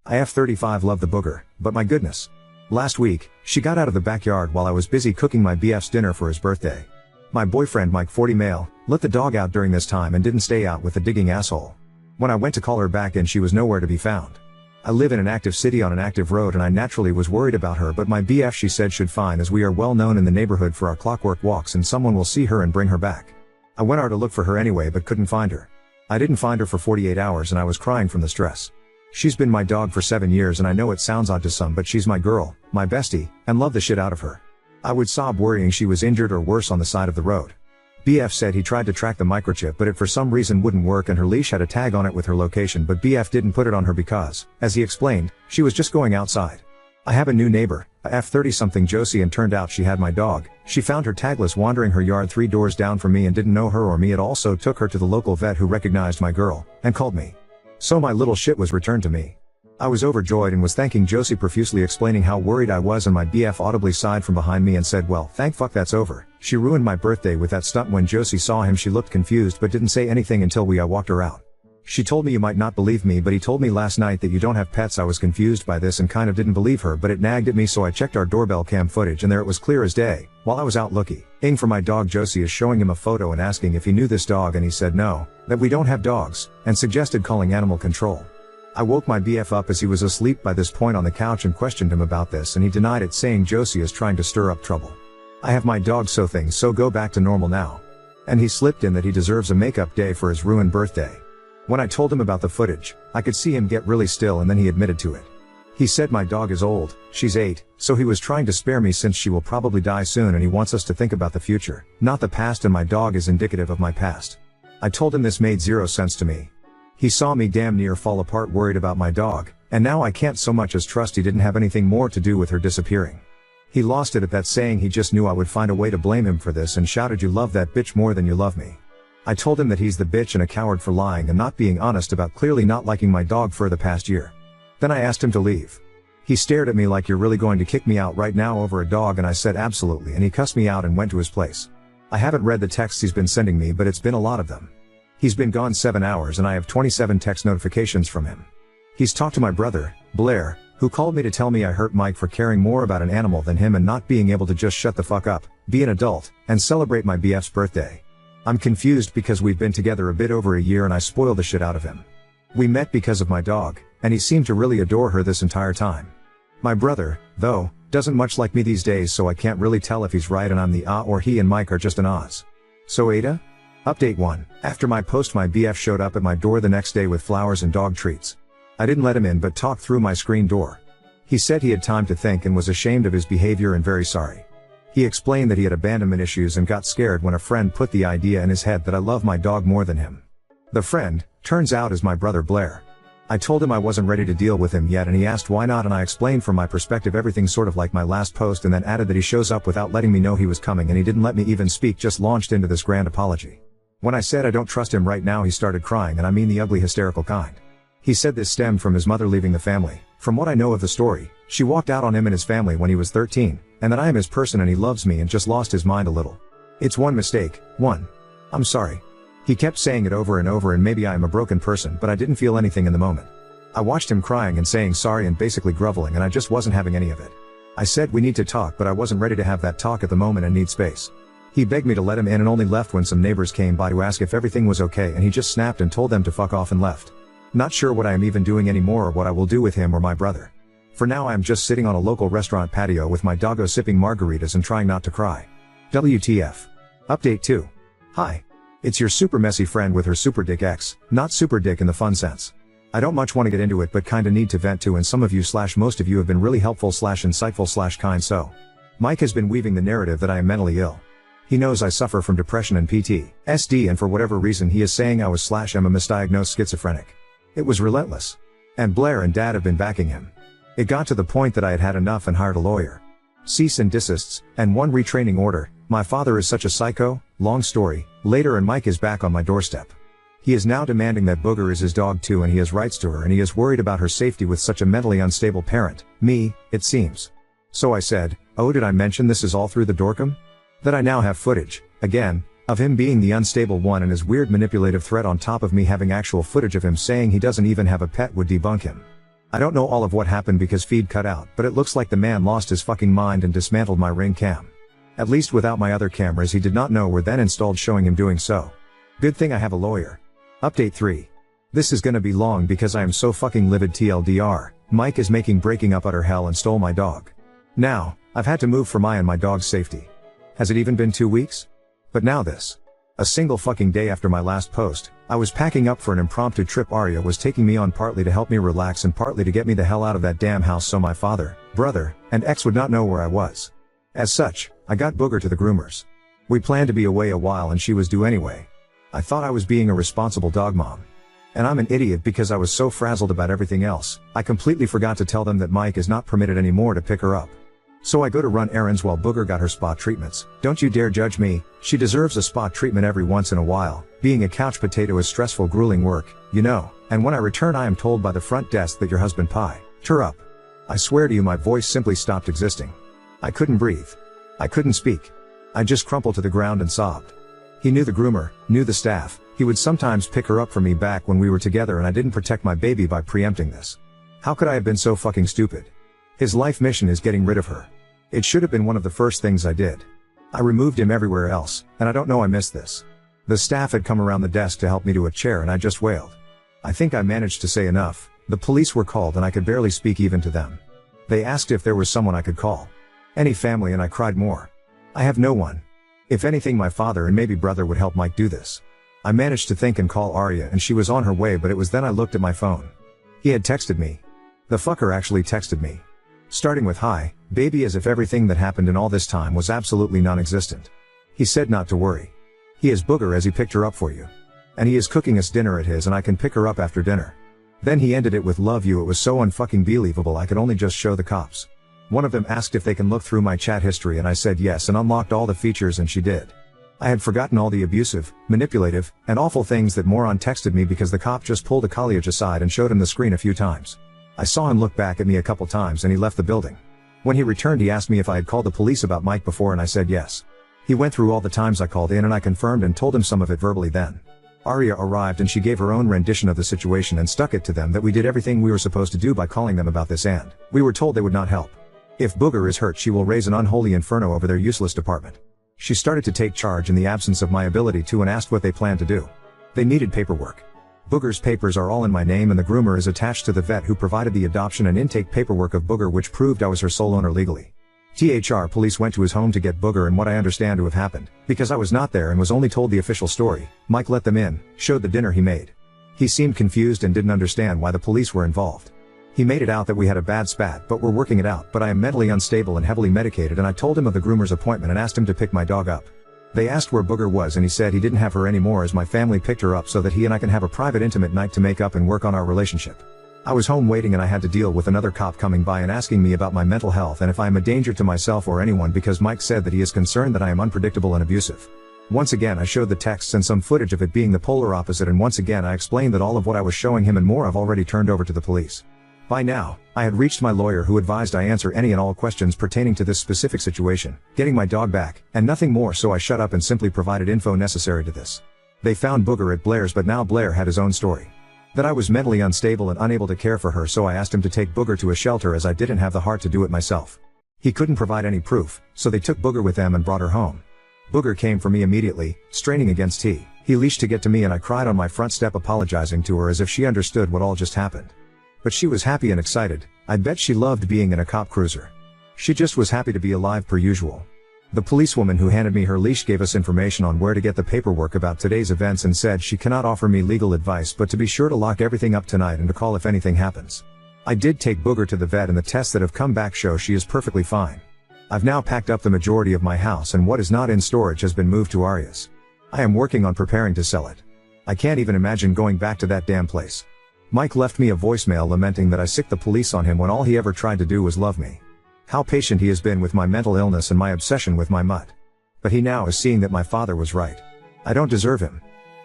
I F35 love the booger, but my goodness. Last week, she got out of the backyard while I was busy cooking my BF's dinner for his birthday. My boyfriend Mike 40 male, let the dog out during this time and didn't stay out with the digging asshole. When I went to call her back in, she was nowhere to be found. I live in an active city on an active road and I naturally was worried about her, but my BF she said should fine, as we are well known in the neighborhood for our clockwork walks and someone will see her and bring her back. I went out to look for her anyway but couldn't find her. I didn't find her for 48 hours and I was crying from the stress. She's been my dog for 7 years and I know it sounds odd to some, but she's my girl, my bestie, and love the shit out of her. I would sob worrying she was injured or worse on the side of the road. BF said he tried to track the microchip but it for some reason wouldn't work and her leash had a tag on it with her location, but BF didn't put it on her because, as he explained, she was just going outside. I have a new neighbor, a F30 something Josie, and turned out she had my dog. She found her tagless wandering her yard 3 doors down from me and didn't know her or me at all, so took her to the local vet who recognized my girl, and called me. So my little shit was returned to me. I was overjoyed and was thanking Josie profusely, explaining how worried I was, and my BF audibly sighed from behind me and said, well, thank fuck that's over. She ruined my birthday with that stunt. When Josie saw him she looked confused but didn't say anything until I walked her out. She told me, you might not believe me but he told me last night that you don't have pets. I was confused by this and kind of didn't believe her, but it nagged at me, so I checked our doorbell cam footage and there it was clear as day. While I was out looking for my dog, Josie is showing him a photo and asking if he knew this dog, and he said no, that we don't have dogs, and suggested calling animal control. I woke my BF up as he was asleep by this point on the couch and questioned him about this, and he denied it, saying Josie is trying to stir up trouble. I have my dog so things so go back to normal now. And he slipped in that he deserves a makeup day for his ruined birthday. When I told him about the footage, I could see him get really still and then he admitted to it. He said my dog is old, she's 8, so he was trying to spare me since she will probably die soon and he wants us to think about the future, not the past, and my dog is indicative of my past. I told him this made 0 sense to me. He saw me damn near fall apart worried about my dog, and now I can't so much as trust he didn't have anything more to do with her disappearing. He lost it at that, saying he just knew I would find a way to blame him for this, and shouted, you love that bitch more than you love me. I told him that he's the bitch and a coward for lying and not being honest about clearly not liking my dog for the past year. Then I asked him to leave. He stared at me like, you're really going to kick me out right now over a dog? And I said absolutely, and he cussed me out and went to his place. I haven't read the texts he's been sending me, but it's been a lot of them. He's been gone 7 hours and I have 27 text notifications from him. He's talked to my brother, Blair, who called me to tell me I hurt Mike for caring more about an animal than him and not being able to just shut the fuck up, be an adult, and celebrate my BF's birthday. I'm confused because we've been together a bit over a year and I spoiled the shit out of him. We met because of my dog, and he seemed to really adore her this entire time. My brother, though, doesn't much like me these days, so I can't really tell if he's right and I'm the or he and Mike are just an Oz. So Ada? Update 1. After my post, my BF showed up at my door the next day with flowers and dog treats. I didn't let him in but talked through my screen door. He said he had time to think and was ashamed of his behavior and very sorry. He explained that he had abandonment issues and got scared when a friend put the idea in his head that I love my dog more than him. The friend, turns out, is my brother Blair. I told him I wasn't ready to deal with him yet and he asked why not, and I explained from my perspective everything sort of like my last post, and then added that he shows up without letting me know he was coming and he didn't let me even speak, just launched into this grand apology. When I said I don't trust him right now, he started crying, and I mean the ugly hysterical kind. He said this stemmed from his mother leaving the family. From what I know of the story, she walked out on him and his family when he was 13, and that I am his person and he loves me and just lost his mind a little. It's one mistake, I'm sorry. He kept saying it over and over, and maybe I am a broken person, but I didn't feel anything in the moment. I watched him crying and saying sorry and basically groveling, and I just wasn't having any of it. I said we need to talk, but I wasn't ready to have that talk at the moment and need space. He begged me to let him in and only left when some neighbors came by to ask if everything was okay, and he just snapped and told them to fuck off and left. Not sure what I am even doing anymore or what I will do with him or my brother. For now I am just sitting on a local restaurant patio with my doggo sipping margaritas and trying not to cry. WTF. Update 2. Hi. It's your super messy friend with her super dick ex, not super dick in the fun sense. I don't much want to get into it but kinda need to vent to, and some of you / most of you have been really helpful / insightful / kind. So Mike has been weaving the narrative that I am mentally ill. He knows I suffer from depression and PTSD, and for whatever reason he is saying I was / am a misdiagnosed schizophrenic. It was relentless. And Blair and Dad have been backing him. It got to the point that I had had enough and hired a lawyer. Cease and desists, and 1 retraining order. My father is such a psycho, long story, later, and Mike is back on my doorstep. He is now demanding that Booger is his dog too, and he has rights to her, and he is worried about her safety with such a mentally unstable parent, me, it seems. So I said, oh, did I mention this is all through the Dorcam? That I now have footage, again, of him being the unstable one, and his weird manipulative threat on top of me having actual footage of him saying he doesn't even have a pet would debunk him. I don't know all of what happened because feed cut out, but it looks like the man lost his fucking mind and dismantled my Ring cam. At least without my other cameras he did not know were then installed showing him doing so. Good thing I have a lawyer. Update 3. This is gonna be long because I am so fucking livid. TLDR, Mike is making breaking up utter hell and stole my dog. Now, I've had to move for my and my dog's safety. Has it even been 2 weeks? But now this. A single fucking day after my last post, I was packing up for an impromptu trip Arya was taking me on, partly to help me relax and partly to get me the hell out of that damn house so my father, brother, and ex would not know where I was. As such, I got Booger to the groomers. We planned to be away a while and she was due anyway. I thought I was being a responsible dog mom. And I'm an idiot because I was so frazzled about everything else, I completely forgot to tell them that Mike is not permitted anymore to pick her up. So I go to run errands while Booger got her spa treatments. Don't you dare judge me, she deserves a spa treatment every once in a while. Being a couch potato is stressful, grueling work, you know, and when I return I am told by the front desk that your husband pie her up. I swear to you my voice simply stopped existing. I couldn't breathe. I couldn't speak. I just crumpled to the ground and sobbed. He knew the groomer, knew the staff, he would sometimes pick her up for me back when we were together and I didn't protect my baby by preempting this. How could I have been so fucking stupid? His life mission is getting rid of her. It should have been one of the first things I did. I removed him everywhere else, and I don't know I missed this. The staff had come around the desk to help me to a chair and I just wailed. I think I managed to say enough. The police were called and I could barely speak even to them. They asked if there was someone I could call. Any family, and I cried more. I have no one. If anything, my father and maybe brother would help Mike do this. I managed to think and call Arya and she was on her way, but it was then I looked at my phone. He had texted me. The fucker actually texted me. Starting with "Hi, baby," as if everything that happened in all this time was absolutely non-existent. He said not to worry. He is Booger as he picked her up for you. And he is cooking us dinner at his and I can pick her up after dinner. Then he ended it with "love you." It was so unfucking believable I could only just show the cops. One of them asked if they can look through my chat history and I said yes and unlocked all the features and she did. I had forgotten all the abusive, manipulative, and awful things that moron texted me because the cop just pulled a college aside and showed him the screen a few times. I saw him look back at me a couple times and he left the building. When he returned he asked me if I had called the police about Mike before and I said yes. He went through all the times I called in and I confirmed and told him some of it verbally then. Arya arrived and she gave her own rendition of the situation and stuck it to them that we did everything we were supposed to do by calling them about this and we were told they would not help. If Booger is hurt she will raise an unholy inferno over their useless department. She started to take charge in the absence of my ability to and asked what they planned to do. They needed paperwork. Booger's papers are all in my name and the groomer is attached to the vet who provided the adoption and intake paperwork of Booger, which proved I was her sole owner legally. THR police went to his home to get Booger, and what I understand to have happened, because I was not there and was only told the official story, Mike let them in, showed the dinner he made. He seemed confused and didn't understand why the police were involved. He made it out that we had a bad spat but we're working it out, but I am mentally unstable and heavily medicated, and I told him of the groomer's appointment and asked him to pick my dog up. They asked where Booger was and he said he didn't have her anymore as my family picked her up so that he and I can have a private intimate night to make up and work on our relationship. I was home waiting and I had to deal with another cop coming by and asking me about my mental health and if I am a danger to myself or anyone, because Mike said that he is concerned that I am unpredictable and abusive. Once again I showed the texts and some footage of it being the polar opposite, and once again I explained that all of what I was showing him and more I've already turned over to the police. By now, I had reached my lawyer who advised I answer any and all questions pertaining to this specific situation, getting my dog back, and nothing more, so I shut up and simply provided info necessary to this. They found Booger at Blair's, but now Blair had his own story. That I was mentally unstable and unable to care for her, so I asked him to take Booger to a shelter as I didn't have the heart to do it myself. He couldn't provide any proof, so they took Booger with them and brought her home. Booger came for me immediately, straining against he leashed to get to me, and I cried on my front step apologizing to her as if she understood what all just happened. But she was happy and excited. I bet she loved being in a cop cruiser. She just was happy to be alive per usual. The policewoman who handed me her leash gave us information on where to get the paperwork about today's events and said she cannot offer me legal advice, but to be sure to lock everything up tonight and to call if anything happens. I did take Booger to the vet and the tests that have come back show she is perfectly fine. I've now packed up the majority of my house and what is not in storage has been moved to Arya's. I am working on preparing to sell it. I can't even imagine going back to that damn place. Mike left me a voicemail lamenting that I sicked the police on him when all he ever tried to do was love me. How patient he has been with my mental illness and my obsession with my mutt. But he now is seeing that my father was right. I don't deserve him.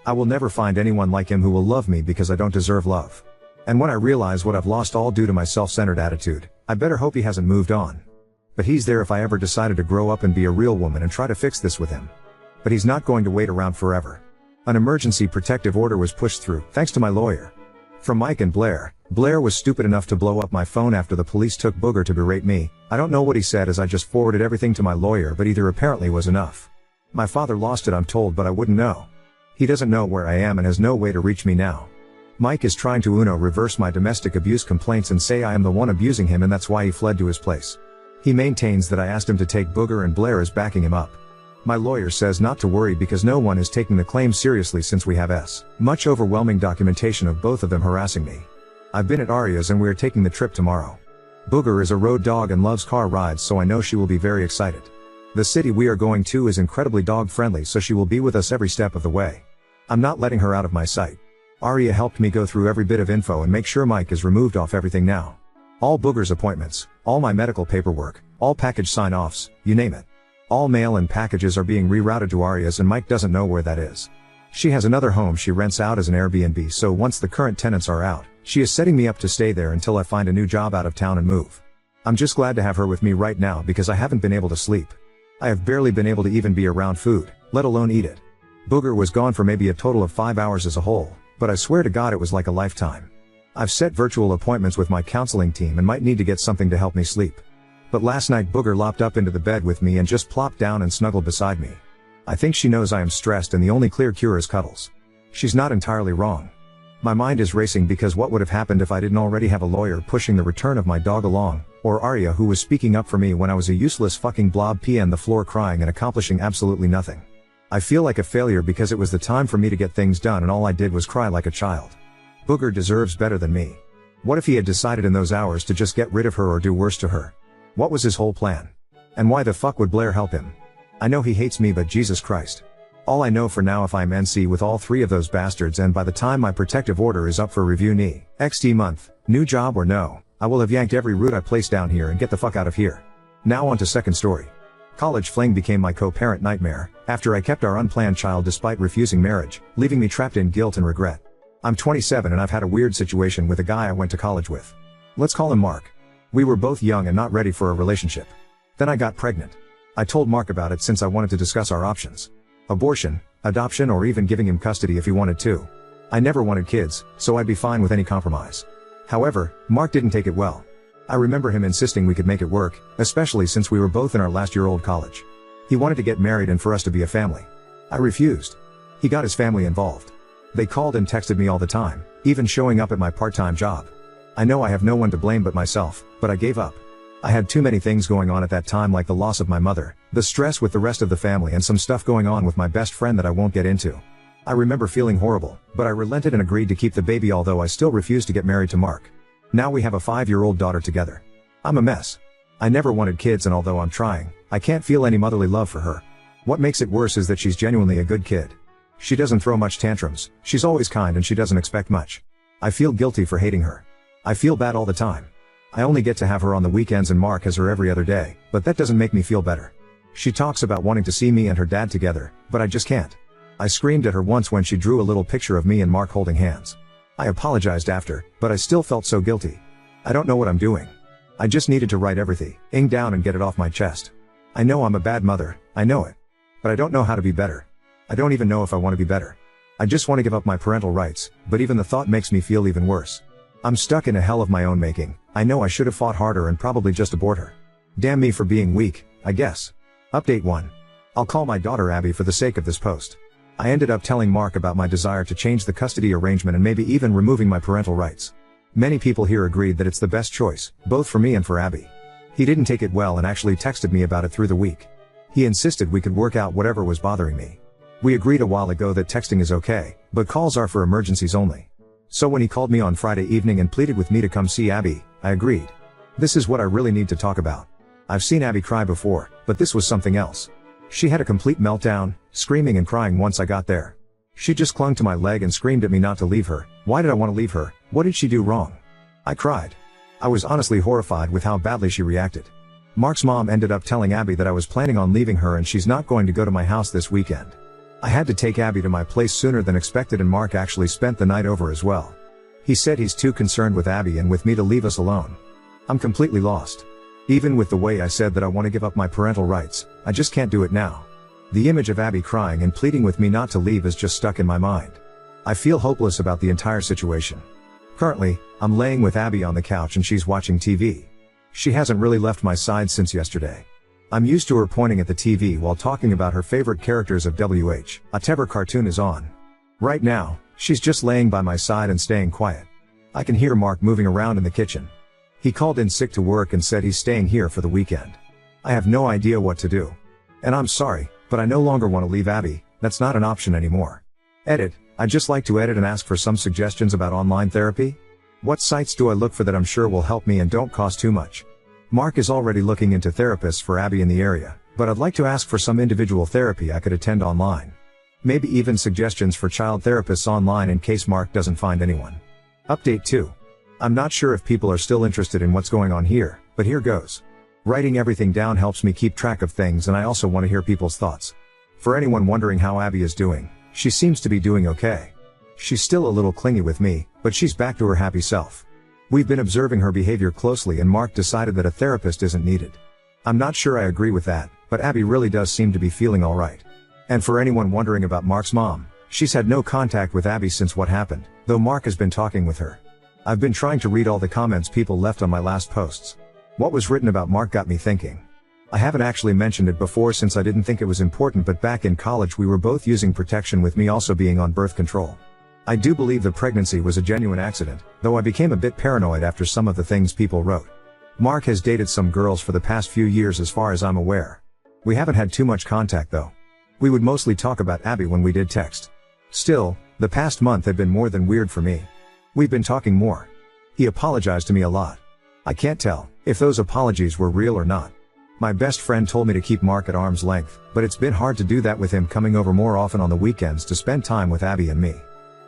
I will never find anyone like him who will love me because I don't deserve love. And when I realize what I've lost all due to my self-centered attitude, I better hope he hasn't moved on. But he's there if I ever decided to grow up and be a real woman and try to fix this with him. But he's not going to wait around forever. An emergency protective order was pushed through, thanks to my lawyer. From Mike and Blair. Blair was stupid enough to blow up my phone after the police took Booger to berate me. I don't know what he said as I just forwarded everything to my lawyer, but either apparently was enough. My father lost it, I'm told, but I wouldn't know. He doesn't know where I am and has no way to reach me now. Mike is trying to reverse my domestic abuse complaints and say I am the one abusing him and that's why he fled to his place. He maintains that I asked him to take Booger and Blair is backing him up. My lawyer says not to worry because no one is taking the claim seriously since we have much overwhelming documentation of both of them harassing me. I've been at Aria's and we are taking the trip tomorrow. Booger is a road dog and loves car rides, so I know she will be very excited. The city we are going to is incredibly dog friendly, so she will be with us every step of the way. I'm not letting her out of my sight. Aria helped me go through every bit of info and make sure Mike is removed off everything now. All Booger's appointments, all my medical paperwork, all package sign-offs, you name it. All mail and packages are being rerouted to Aria's and Mike doesn't know where that is. She has another home she rents out as an Airbnb, so once the current tenants are out, she is setting me up to stay there until I find a new job out of town and move. I'm just glad to have her with me right now because I haven't been able to sleep. I have barely been able to even be around food, let alone eat it. Booger was gone for maybe a total of 5 hours as a whole, but I swear to God it was like a lifetime. I've set virtual appointments with my counseling team and might need to get something to help me sleep. But last night Booger lopped up into the bed with me and just plopped down and snuggled beside me. I think she knows I am stressed and the only clear cure is cuddles. She's not entirely wrong. My mind is racing because what would have happened if I didn't already have a lawyer pushing the return of my dog along, or Aria who was speaking up for me when I was a useless fucking blob pee on the floor crying and accomplishing absolutely nothing. I feel like a failure because it was the time for me to get things done and all I did was cry like a child. Booger deserves better than me. What if he had decided in those hours to just get rid of her or do worse to her? What was his whole plan? And why the fuck would Blair help him? I know he hates me, but Jesus Christ. All I know for now, if I'm NC with all three of those bastards and by the time my protective order is up for review next month, new job or no, I will have yanked every root I placed down here and get the fuck out of here. Now on to second story. College fling became my co-parent nightmare, after I kept our unplanned child despite refusing marriage, leaving me trapped in guilt and regret. I'm 27 and I've had a weird situation with a guy I went to college with. Let's call him Mark. We were both young and not ready for a relationship. Then I got pregnant. I told Mark about it since I wanted to discuss our options. Abortion, adoption, or even giving him custody if he wanted to. I never wanted kids, so I'd be fine with any compromise. However, Mark didn't take it well. I remember him insisting we could make it work, especially since we were both in our last year old college. He wanted to get married and for us to be a family. I refused. He got his family involved. They called and texted me all the time, even showing up at my part-time job. I know I have no one to blame but myself, but I gave up. I had too many things going on at that time, like the loss of my mother, the stress with the rest of the family, and some stuff going on with my best friend that I won't get into. I remember feeling horrible, but I relented and agreed to keep the baby, although I still refused to get married to Mark. Now we have a 5-year-old daughter together. I'm a mess. I never wanted kids, and although I'm trying, I can't feel any motherly love for her. What makes it worse is that she's genuinely a good kid. She doesn't throw much tantrums, she's always kind, and she doesn't expect much. I feel guilty for hating her. I feel bad all the time. I only get to have her on the weekends and Mark has her every other day, but that doesn't make me feel better. She talks about wanting to see me and her dad together, but I just can't. I screamed at her once when she drew a little picture of me and Mark holding hands. I apologized after, but I still felt so guilty. I don't know what I'm doing. I just needed to write everything down and get it off my chest. I know I'm a bad mother, I know it. But I don't know how to be better. I don't even know if I want to be better. I just want to give up my parental rights, but even the thought makes me feel even worse. I'm stuck in a hell of my own making. I know I should have fought harder and probably just abort her. Damn me for being weak, I guess. Update 1. I'll call my daughter Abby for the sake of this post. I ended up telling Mark about my desire to change the custody arrangement and maybe even removing my parental rights. Many people here agreed that it's the best choice, both for me and for Abby. He didn't take it well and actually texted me about it through the week. He insisted we could work out whatever was bothering me. We agreed a while ago that texting is okay, but calls are for emergencies only. So when he called me on Friday evening and pleaded with me to come see Abby, I agreed. This is what I really need to talk about. I've seen Abby cry before, but this was something else. She had a complete meltdown, screaming and crying once I got there. She just clung to my leg and screamed at me not to leave her. Why did I want to leave her? What did she do wrong? I cried. I was honestly horrified with how badly she reacted. Mark's mom ended up telling Abby that I was planning on leaving her and she's not going to go to my house this weekend. I had to take Abby to my place sooner than expected and Mark actually spent the night over as well. He said he's too concerned with Abby and with me to leave us alone. I'm completely lost. Even with the way I said that I want to give up my parental rights, I just can't do it now. The image of Abby crying and pleading with me not to leave is just stuck in my mind. I feel hopeless about the entire situation. Currently, I'm laying with Abby on the couch and she's watching TV. She hasn't really left my side since yesterday. I'm used to her pointing at the TV while talking about her favorite characters of whatever cartoon is on. Right now, she's just laying by my side and staying quiet. I can hear Mark moving around in the kitchen. He called in sick to work and said he's staying here for the weekend. I have no idea what to do. And I'm sorry, but I no longer want to leave Abby. That's not an option anymore. Edit. I'd just like to edit and ask for some suggestions about online therapy. What sites do I look for that I'm sure will help me and don't cost too much? Mark is already looking into therapists for Abby in the area, but I'd like to ask for some individual therapy I could attend online. Maybe even suggestions for child therapists online in case Mark doesn't find anyone. Update 2. I'm not sure if people are still interested in what's going on here, but here goes. Writing everything down helps me keep track of things and I also want to hear people's thoughts. For anyone wondering how Abby is doing, she seems to be doing okay. She's still a little clingy with me, but she's back to her happy self. We've been observing her behavior closely and Mark decided that a therapist isn't needed. I'm not sure I agree with that, but Abby really does seem to be feeling alright. And for anyone wondering about Mark's mom, she's had no contact with Abby since what happened, though Mark has been talking with her. I've been trying to read all the comments people left on my last posts. What was written about Mark got me thinking. I haven't actually mentioned it before since I didn't think it was important, but back in college we were both using protection with me also being on birth control. I do believe the pregnancy was a genuine accident, though I became a bit paranoid after some of the things people wrote. Mark has dated some girls for the past few years as far as I'm aware. We haven't had too much contact though. We would mostly talk about Abby when we did text. Still, the past month had been more than weird for me. We've been talking more. He apologized to me a lot. I can't tell if those apologies were real or not. My best friend told me to keep Mark at arm's length, but it's been hard to do that with him coming over more often on the weekends to spend time with Abby and me.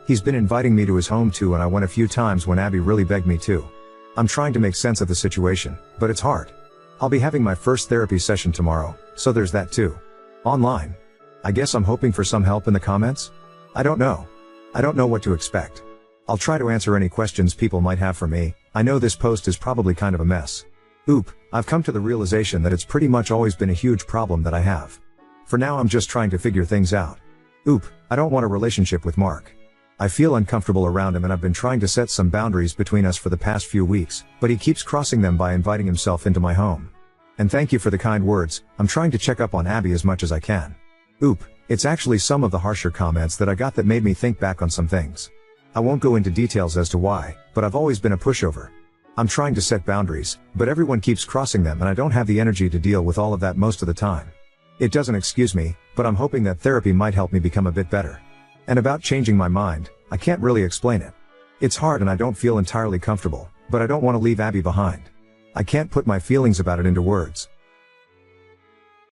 He's been inviting me to his home too, and I went a few times when Abby really begged me to. I'm trying to make sense of the situation, but it's hard. I'll be having my first therapy session tomorrow, so there's that too. Online. I guess I'm hoping for some help in the comments? I don't know. I don't know what to expect. I'll try to answer any questions people might have for me. I know this post is probably kind of a mess. I've come to the realization that it's pretty much always been a huge problem that I have. For now I'm just trying to figure things out. I don't want a relationship with Mark. I feel uncomfortable around him and I've been trying to set some boundaries between us for the past few weeks, but he keeps crossing them by inviting himself into my home. And thank you for the kind words. I'm trying to check up on Abby as much as I can. It's actually some of the harsher comments that I got that made me think back on some things. I won't go into details as to why, but I've always been a pushover. I'm trying to set boundaries, but everyone keeps crossing them and I don't have the energy to deal with all of that most of the time. It doesn't excuse me, but I'm hoping that therapy might help me become a bit better. And about changing my mind, I can't really explain it. It's hard and I don't feel entirely comfortable, but I don't want to leave Abby behind. I can't put my feelings about it into words.